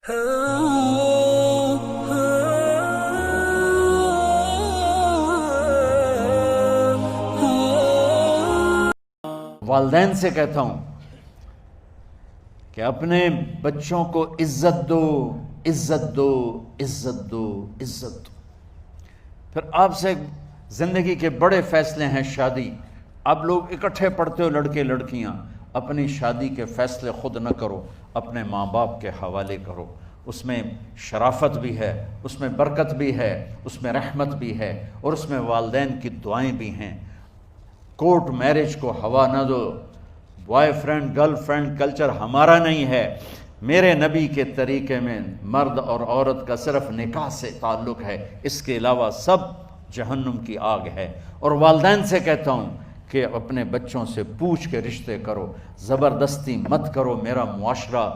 والدین سے کہتا ہوں کہ اپنے بچوں کو عزت دو، عزت دو، عزت دو، عزت دو۔ پھر آپ سے زندگی کے بڑے فیصلے ہیں شادی۔ اب لوگ اکٹھے پڑھتے ہو لڑکے لڑکیاں، اپنی شادی کے فیصلے خود نہ کرو، اپنے ماں باپ کے حوالے کرو۔ اس میں شرافت بھی ہے، اس میں برکت بھی ہے، اس میں رحمت بھی ہے، اور اس میں والدین کی دعائیں بھی ہیں۔ کورٹ میرج کو ہوا نہ دو۔ Boyfriend girlfriend culture ہمارا نہیں ہے۔ میرے نبی کے طریقے میں مرد اور عورت کا صرف نکاح سے تعلق ہے، اس کے علاوہ سب جہنم کی آگ ہے۔ اور والدین سے کہتا ہوں کہ اپنے بچوں سے پوچھ کے رشتے کرو، زبردستی مت کرو۔ میرا معاشرہ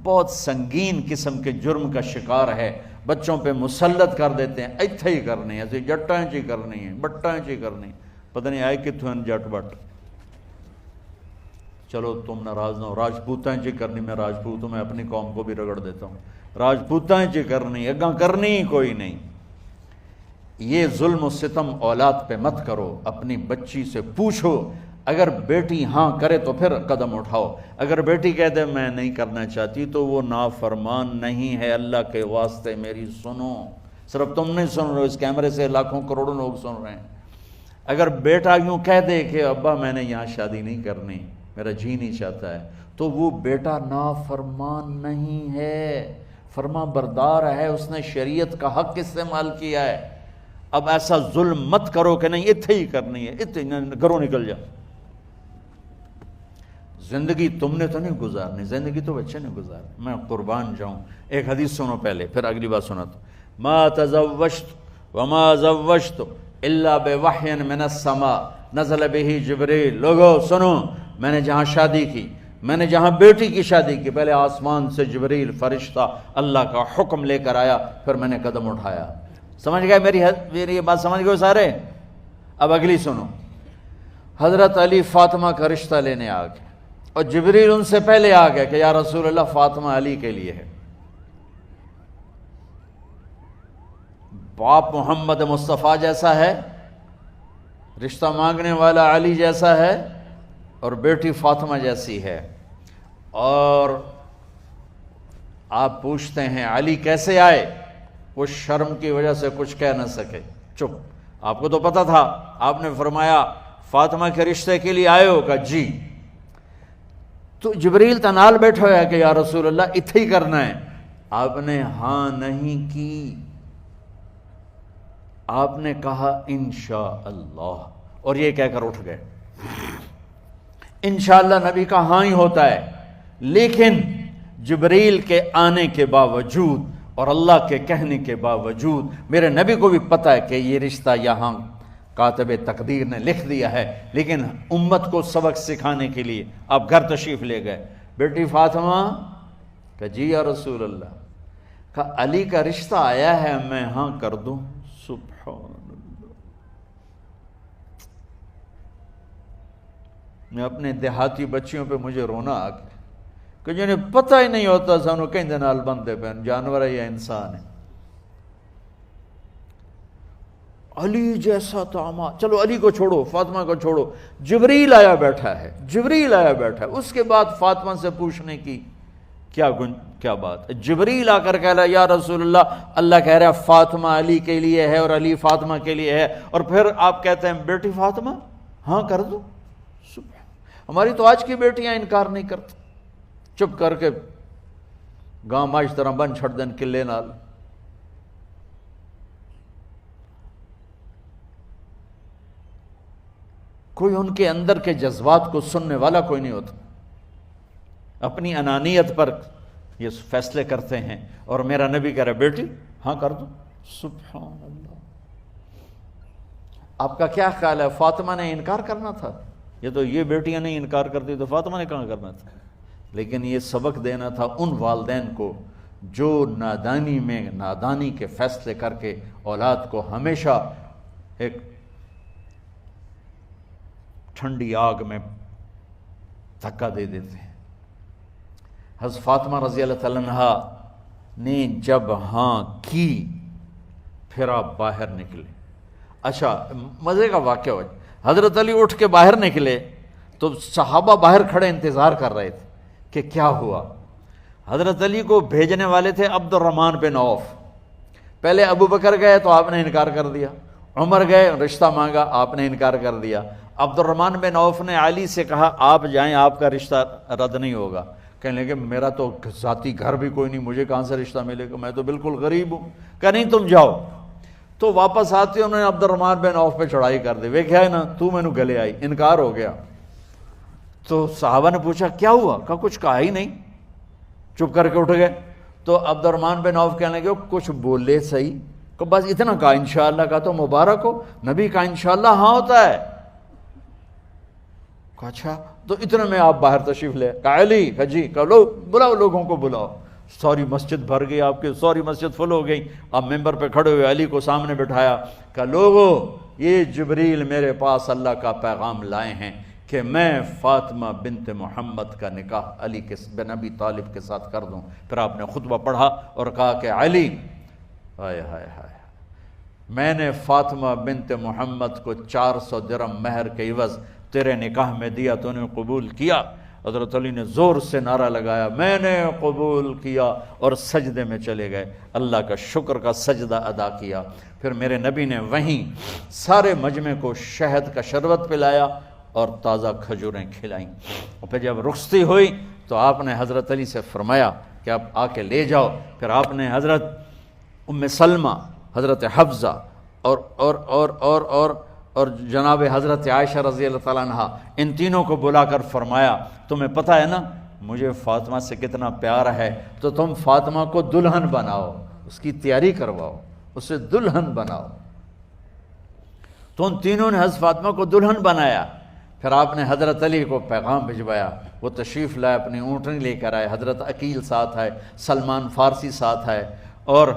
بہت سنگین قسم کے جرم کا شکار ہے، بچوں پہ مسلط کر دیتے ہیں، ایتھے ہی کرنی ہے، جٹائیں چی کرنی ہے، بٹائیں چی کرنی، پتہ نہیں آئے کتوں ہیں جٹ بٹ۔ چلو تم ناراض نہ ہو، راجپوتائیں چی کرنی، میں راجپوت ہوں، میں اپنی قوم کو بھی رگڑ دیتا ہوں، راجپوتائیں چی کرنی، اگاں کرنی ہی کوئی نہیں۔ یہ ظلم و ستم اولاد پہ مت کرو، اپنی بچی سے پوچھو، اگر بیٹی ہاں کرے تو پھر قدم اٹھاؤ، اگر بیٹی کہہ دے میں نہیں کرنا چاہتی تو وہ نافرمان نہیں ہے۔ اللہ کے واسطے میری سنو، صرف تم نہیں سن رہے ہو، اس کیمرے سے لاکھوں کروڑوں لوگ سن رہے ہیں۔ اگر بیٹا یوں کہہ دے کہ ابا میں نے یہاں شادی نہیں کرنی، میرا جی نہیں چاہتا ہے، تو وہ بیٹا نافرمان نہیں ہے، فرما بردار ہے، اس نے شریعت کا حق استعمال کیا ہے۔ اب ایسا ظلم مت کرو کہ نہیں اتھے ہی کرنی ہے، اتھے گھروں نکل جا۔ زندگی تم نے تو نہیں گزارنی، زندگی تو بچے نے گزارنی۔ میں قربان جاؤں، ایک حدیث سنو پہلے، پھر اگلی بات سناتا ہوں۔ ما تزوجت وما زوجت الا بوحی من السماء نزل به جبریل۔ لوگو سنو، میں نے جہاں شادی کی، میں نے جہاں بیٹی کی شادی کی، پہلے آسمان سے جبریل فرشتہ اللہ کا حکم لے کر آیا، پھر میں نے قدم اٹھایا۔ سمجھ گئے میری یہ بات سمجھ گئے سارے؟ اب اگلی سنو۔ حضرت علی فاطمہ کا رشتہ لینے آ گئے، اور جبریل ان سے پہلے آ گئے کہ یا رسول اللہ فاطمہ علی کے لیے ہے۔ باپ محمد مصطفیٰ جیسا ہے، رشتہ مانگنے والا علی جیسا ہے، اور بیٹی فاطمہ جیسی ہے۔ اور آپ پوچھتے ہیں علی کیسے آئے؟ وہ شرم کی وجہ سے کچھ کہہ نہ سکے، چپ۔ آپ کو تو پتا تھا، آپ نے فرمایا فاطمہ کے رشتے کے لیے آئے ہو؟ کہا جی۔ تو جبریل تنال بیٹھا ہوا ہے کہ یا رسول اللہ اتھے ہی کرنا ہے۔ آپ نے ہاں نہیں کی، آپ نے کہا انشاءاللہ، اور یہ کہہ کر اٹھ گئے۔ انشاءاللہ نبی کا ہاں ہی ہوتا ہے، لیکن جبریل کے آنے کے باوجود اور اللہ کے کہنے کے باوجود میرے نبی کو بھی پتہ ہے کہ یہ رشتہ یہاں کاتب تقدیر نے لکھ دیا ہے، لیکن امت کو سبق سکھانے کے لیے آپ گھر تشریف لے گئے۔ بیٹی فاطمہ کہ جی یا رسول اللہ، کہا علی کا رشتہ آیا ہے، میں ہاں کر دوں؟ سبحان اللہ۔ میں اپنے دیہاتی بچیوں پہ مجھے رونا آ گیا کہ جنہیں پتہ ہی نہیں ہوتا سانو کہیں دے نال بندے پہ جانور ہے یا انسان ہے۔ علی جیسا داماد، چلو علی کو چھوڑو، فاطمہ کو چھوڑو، جبریل آیا بیٹھا ہے، جبریل آیا بیٹھا ہے۔ اس کے بعد فاطمہ سے پوچھنے کی کیا بات ہے؟ جبریل آ کر کہہ رہا یا رسول اللہ، اللہ کہہ رہا ہے فاطمہ علی کے لیے ہے اور علی فاطمہ کے لیے ہے، اور پھر آپ کہتے ہیں بیٹی فاطمہ ہاں کر دو۔ ہماری تو آج کی بیٹیاں انکار نہیں کرتی، چپ کر کے گاں ماں اس طرح بن چھڑ دین کلے نال۔ کوئی ان کے اندر کے جذبات کو سننے والا کوئی نہیں ہوتا، اپنی انانیت پر یہ فیصلے کرتے ہیں، اور میرا نبی کہہ رہا بیٹی ہاں کر دو۔ سبحان اللہ۔ آپ کا کیا خیال ہے، فاطمہ نے انکار کرنا تھا؟ یہ بیٹیاں نہیں انکار کرتی تو فاطمہ نے کہاں کرنا تھا؟ لیکن یہ سبق دینا تھا ان والدین کو جو نادانی میں نادانی کے فیصلے کر کے اولاد کو ہمیشہ ایک ٹھنڈی آگ میں دھکا دے دیتے ہیں۔ حضرت فاطمہ رضی اللہ تعالیٰ عنہا نے جب ہاں کی پھر آپ باہر نکلے۔ اچھا مزے کا واقعہ ہو، حضرت علی اٹھ کے باہر نکلے تو صحابہ باہر کھڑے انتظار کر رہے تھے کہ کیا ہوا۔ حضرت علی کو بھیجنے والے تھے عبد الرحمن بن عوف۔ پہلے ابو بکر گئے تو آپ نے انکار کر دیا، عمر گئے رشتہ مانگا، آپ نے انکار کر دیا۔ عبد الرحمن بن عوف نے علی سے کہا آپ جائیں، آپ کا رشتہ رد نہیں ہوگا۔ کہنے لگے میرا تو ذاتی گھر بھی کوئی نہیں، مجھے کہاں سے رشتہ ملے گا، میں تو بالکل غریب ہوں۔ کہا نہیں تم جاؤ۔ تو واپس آتے انہوں نے عبد الرحمن بن عوف پہ چڑھائی کر دی، وہ کیا ہے نا تو مینوں گلے آئی، انکار ہو گیا۔ تو صحابہ نے پوچھا کیا ہوا؟ کہا کچھ کہا ہی نہیں، چپ کر کے اٹھ گئے۔ تو عبد الرحمن بن عوف کہنے لگے کچھ بولے صحیح، کہ بس اتنا کہا انشاءاللہ، کہا تو مبارک ہو، نبی کا انشاءاللہ ہاں ہوتا ہے۔ کہا اچھا تو اتنے میں آپ باہر تشریف لے۔ کہا علی، کہا جی، کہا لو بلاؤ، لوگوں کو بلاؤ۔ ساری مسجد بھر گئی، آپ کی ساری مسجد فل ہو گئی۔ آپ ممبر پہ کھڑے ہوئے علی کو سامنے بٹھایا، کہا لوگو یہ جبریل میرے پاس اللہ کا پیغام لائے ہیں کہ میں فاطمہ بنت محمد کا نکاح علی بن ابی طالب کے ساتھ کر دوں۔ پھر آپ نے خطبہ پڑھا اور کہا کہ علی، ہائے ہائے ہائے، میں نے فاطمہ بنت محمد کو 400 درہم مہر کے عوض تیرے نکاح میں دیا، تو نے قبول کیا؟ حضرت علی نے زور سے نعرہ لگایا میں نے قبول کیا، اور سجدے میں چلے گئے، اللہ کا شکر کا سجدہ ادا کیا۔ پھر میرے نبی نے وہیں سارے مجمع کو شہد کا شربت پلایا اور تازہ کھجوریں کھلائیں۔ اور پھر جب رخصتی ہوئی تو آپ نے حضرت علی سے فرمایا کہ آپ آ کے لے جاؤ۔ پھر آپ نے حضرت ام سلمہ، حضرت حفصہ اور جناب حضرت عائشہ رضی اللہ تعالیٰ عنہ، ان تینوں کو بلا کر فرمایا تمہیں پتہ ہے نا مجھے فاطمہ سے کتنا پیار ہے، تو تم فاطمہ کو دلہن بناؤ، اس کی تیاری کرواؤ، اسے دلہن بناؤ۔ تو ان تینوں نے حضرت فاطمہ کو دلہن بنایا۔ پھر آپ نے حضرت علی کو پیغام بھجوایا، وہ تشریف لائے، اپنی اونٹنی لے کر آئے، حضرت عقیل ساتھ ہے، سلمان فارسی ساتھ ہے، اور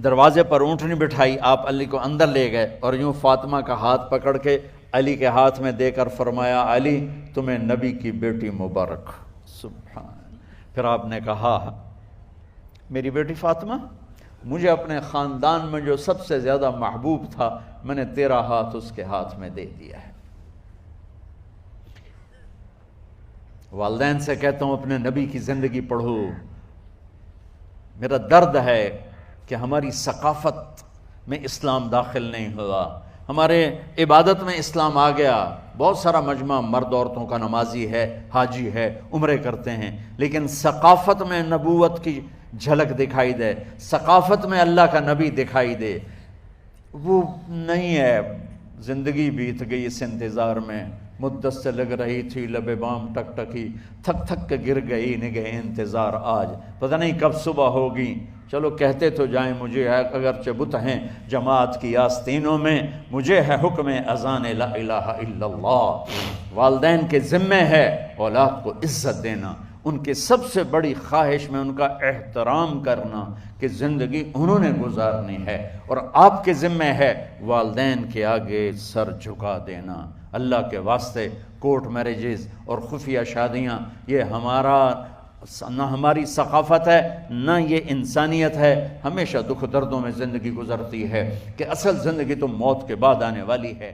دروازے پر اونٹنی بٹھائی، آپ علی کو اندر لے گئے اور یوں فاطمہ کا ہاتھ پکڑ کے علی کے ہاتھ میں دے کر فرمایا علی تمہیں نبی کی بیٹی مبارک۔ سبحان۔ پھر آپ نے کہا میری بیٹی فاطمہ، مجھے اپنے خاندان میں جو سب سے زیادہ محبوب تھا میں نے تیرا ہاتھ اس کے ہاتھ میں دے دیا ہے۔ والدین سے کہتا ہوں اپنے نبی کی زندگی پڑھو۔ میرا درد ہے کہ ہماری ثقافت میں اسلام داخل نہیں ہوا، ہمارے عبادت میں اسلام آ گیا۔ بہت سارا مجمع مرد عورتوں کا نمازی ہے، حاجی ہے، عمرے کرتے ہیں، لیکن ثقافت میں نبوت کی جھلک دکھائی دے، ثقافت میں اللہ کا نبی دکھائی دے، وہ نہیں ہے۔ زندگی بیت گئی اس انتظار میں، مدت سے لگ رہی تھی لب بام ٹک ٹکی، تھک تھک کے گر گئی نگہ انتظار آج، پتہ نہیں کب صبح ہوگی۔ چلو کہتے تو جائیں مجھے ہے اگرچہ بت ہیں جماعت کی آستینوں میں، مجھے ہے حکم اذان لا الہ الا اللہ۔ والدین کے ذمہ ہے اولاد کو عزت دینا، ان کے سب سے بڑی خواہش میں ان کا احترام کرنا کہ زندگی انہوں نے گزارنی ہے، اور آپ کے ذمہ ہے والدین کے آگے سر جھکا دینا۔ اللہ کے واسطے کورٹ میرجز اور خفیہ شادیاں یہ نہ ہماری ثقافت ہے نہ یہ انسانیت ہے، ہمیشہ دکھ دردوں میں زندگی گزرتی ہے کہ اصل زندگی تو موت کے بعد آنے والی ہے۔